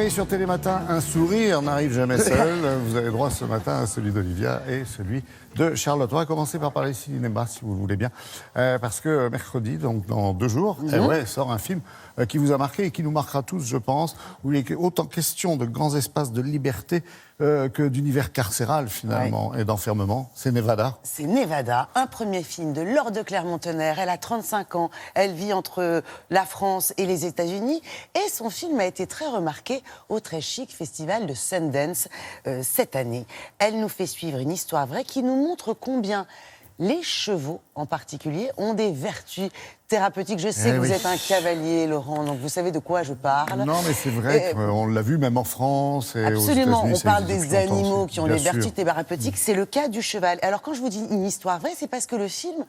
oui, sur Télématin, un sourire n'arrive jamais seul. Vous avez droit ce matin à celui d'Olivia et celui de Charlotte. On va commencer par parler cinéma, si vous le voulez bien. Parce que mercredi, donc dans 2 jours, sort un film qui vous a marqué et qui nous marquera tous, je pense, où il est autant question de grands espaces de liberté que d'univers carcéral, finalement, et d'enfermement. C'est Nevada. C'est Nevada, un premier film de Laure de Clermont-Tonnerre. Elle a 35 ans, elle vit entre la France et les États-Unis. Et son film a été très remarqué au très chic festival de Sundance cette année. Elle nous fait suivre une histoire vraie qui nous montre combien les chevaux, en particulier, ont des vertus thérapeutiques. Je sais que vous êtes un cavalier, Laurent, donc vous savez de quoi je parle. Non, mais c'est vrai qu'on l'a vu même en France et absolument, aux États-Unis. on parle des animaux qui ont des sûr. vertus thérapeutiques. C'est le cas du cheval. Alors quand je vous dis une histoire vraie, c'est parce que le film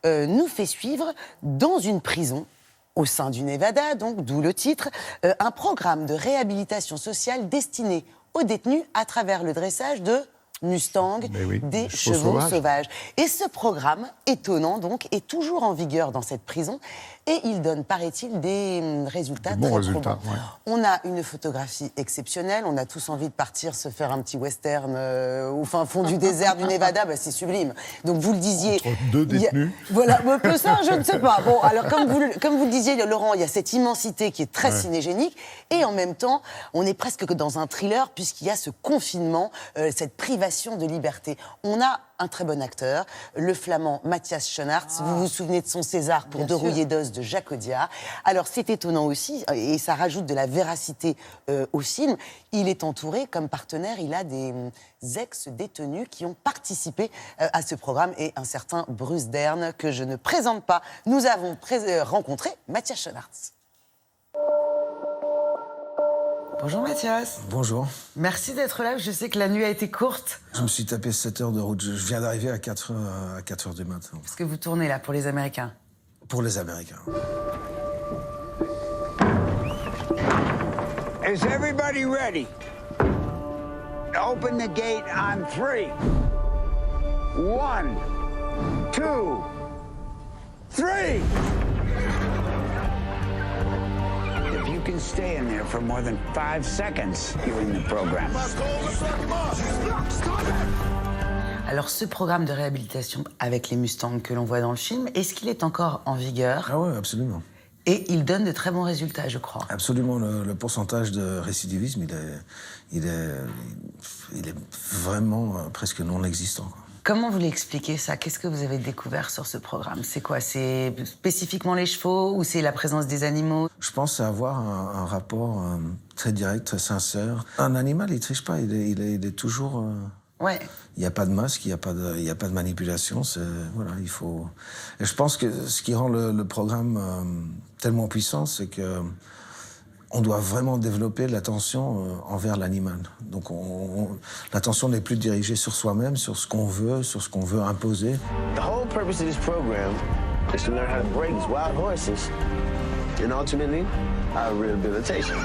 nous fait suivre dans une prison, au sein du Nevada, donc d'où le titre, un programme de réhabilitation sociale destiné aux détenus à travers le dressage de Mustang, des chevaux sauvages. Et ce programme, étonnant donc, est toujours en vigueur dans cette prison et il donne, paraît-il, des résultats très probants. Ouais. On a une photographie exceptionnelle, on a tous envie de partir se faire un petit western au fin fond du désert du Nevada, c'est sublime. Donc vous le disiez... Entre 2 détenus. Voilà, un peu ça, je ne sais pas. Bon, alors comme vous le disiez, Laurent, il y a cette immensité qui est très cinégénique et en même temps, on est presque que dans un thriller puisqu'il y a ce confinement, cette privation de liberté. On a un très bon acteur, le flamand Matthias Schoenaerts. Vous vous souvenez de son César pour Deux rouillés d'os de Jacques Audiard. Alors c'est étonnant aussi, et ça rajoute de la véracité au film. Il est entouré, comme partenaire, il a des ex-détenus qui ont participé à ce programme et un certain Bruce Dern, que je ne présente pas. Nous avons rencontré Matthias Schoenaerts. Bonjour Mathias. Bonjour. Merci d'être là, je sais que la nuit a été courte. Je me suis tapé 7 heures de route. Je viens d'arriver à 4 heures du matin. Parce que vous tournez là pour les Américains. Pour les Américains. Is everybody ready? Open the gate on 3. 1, 2, 3. You can stay in there for more than 5 seconds during the program. Alors, ce programme de réhabilitation avec les Mustangs que l'on voit dans le film, est-ce qu'il est encore en vigueur? Ah oui, absolument. Et il donne de très bons résultats, je crois. Absolument. Le pourcentage de récidivisme, il est vraiment presque non existant. Comment vous l'expliquez ça? Qu'est-ce que vous avez découvert sur ce programme? C'est quoi? C'est spécifiquement les chevaux ou c'est la présence des animaux? Je pense avoir un rapport très direct, très sincère. Un animal, il triche pas, il est toujours... Ouais. Il n'y a pas de masque, il n'y a pas de manipulation. Voilà, il faut... Et je pense que ce qui rend le programme tellement puissant, c'est que on doit vraiment développer l'attention envers l'animal. Donc l'attention n'est plus dirigée sur soi-même, sur ce qu'on veut imposer. The whole purpose of this program is to learn how to break these wild horses and ultimately our rehabilitation.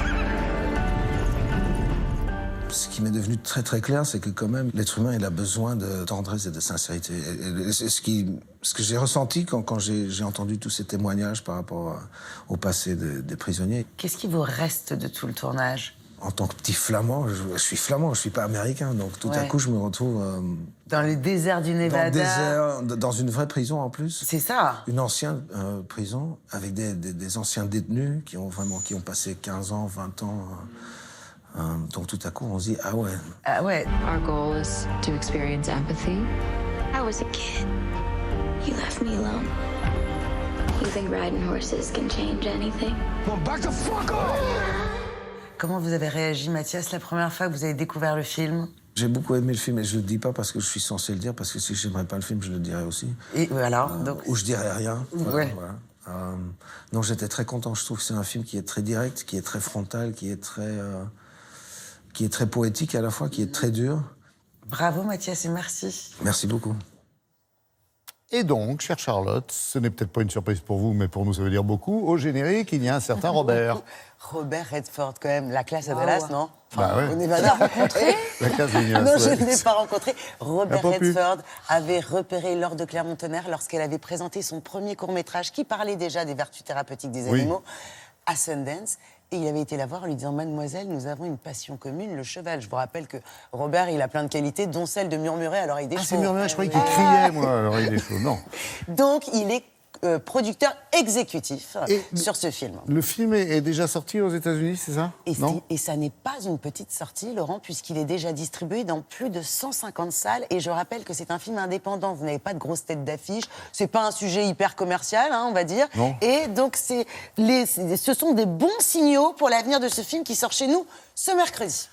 Ce qui m'est devenu très très clair, c'est que quand même, l'être humain, il a besoin de tendresse et de sincérité. Et ce que j'ai ressenti quand j'ai entendu tous ces témoignages par rapport au passé des prisonniers. Qu'est-ce qui vous reste de tout le tournage? En tant que petit flamand, je suis flamand, je suis pas américain, donc tout à coup, je me retrouve... dans le désert du Nevada. Dans le désert, dans une vraie prison en plus. C'est ça. Une ancienne prison, avec des anciens détenus qui ont passé 15 ans, 20 ans... donc tout à coup, on se dit, ah ouais. Ah ouais. Our goal is to experience empathy. I was a kid. You left me alone. You think riding horses can change anything? Well, back the fuck off! Comment vous avez réagi, Mathias, la première fois que vous avez découvert le film? J'ai beaucoup aimé le film et je le dis pas parce que je suis censé le dire, parce que si j'aimerais pas le film, je le dirais aussi. Et alors ou je dirais rien. Voilà. Non, j'étais très content. Je trouve que c'est un film qui est très direct, qui est très frontal, qui est très poétique à la fois, qui est très dur. Bravo Mathias et merci. Merci beaucoup. Et donc, chère Charlotte, ce n'est peut-être pas une surprise pour vous, mais pour nous, ça veut dire beaucoup. Au générique, il y a un certain Robert. Robert Redford, quand même, la classe à Dallas, non? Bah ouais. On est pas rencontré. La classe vigneuse. Non, je ne l'ai pas rencontré. Robert Redford avait repéré Laure de Clermont-Tonnerre lorsqu'elle avait présenté son premier court-métrage qui parlait déjà des vertus thérapeutiques des animaux à Sundance. Et il avait été la voir en lui disant « Mademoiselle, nous avons une passion commune, le cheval ». Je vous rappelle que Robert, il a plein de qualités, dont celle de murmurer à l'oreille des chevaux. C'est murmuré, je croyais qu'il criait, moi, à l'oreille des chevaux. Non. Donc, il est producteur exécutif sur ce film. Le film est déjà sorti aux États-Unis, c'est ça? Et ça n'est pas une petite sortie, Laurent, puisqu'il est déjà distribué dans plus de 150 salles. Et je rappelle que c'est un film indépendant. Vous n'avez pas de grosse tête d'affiche. C'est pas un sujet hyper commercial, hein, on va dire. Non. Et donc, ce sont des bons signaux pour l'avenir de ce film qui sort chez nous ce mercredi.